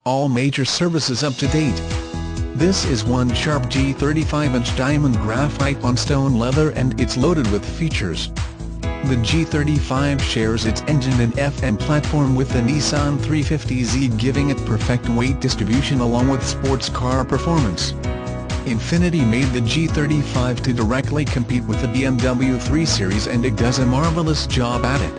all major services up to date. This is one sharp G35-inch diamond graphite on stone leather, and it's loaded with features. The G35 shares its engine and FM platform with the Nissan 350Z, giving it perfect weight distribution along with sports car performance. Infiniti made the G35 to directly compete with the BMW 3 Series, and it does a marvelous job at it.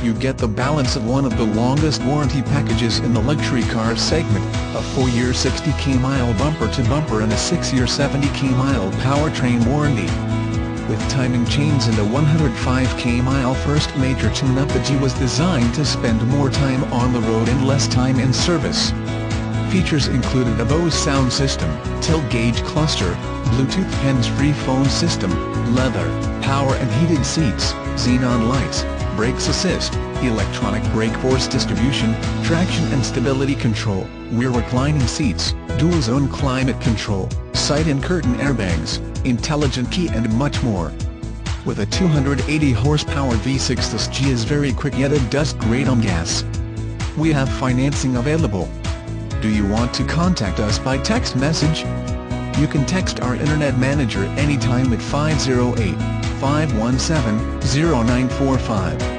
You get the balance of one of the longest warranty packages in the luxury car segment, a 4-year 60k-mile bumper-to-bumper and a 6-year 70k-mile powertrain warranty. With timing chains and a 105k-mile first major tune-up, the G was designed to spend more time on the road and less time in service. Features included a Bose sound system, tilt gauge cluster, Bluetooth hands-free phone system, leather, power and heated seats, xenon lights, brakes assist, electronic brake force distribution, traction and stability control, rear reclining seats, dual-zone climate control, side and curtain airbags, intelligent key and much more. With a 280 horsepower V6, this G is very quick, yet it does great on gas. We have financing available. Do you want to contact us by text message? You can text our Internet Manager anytime at 508-517-0945.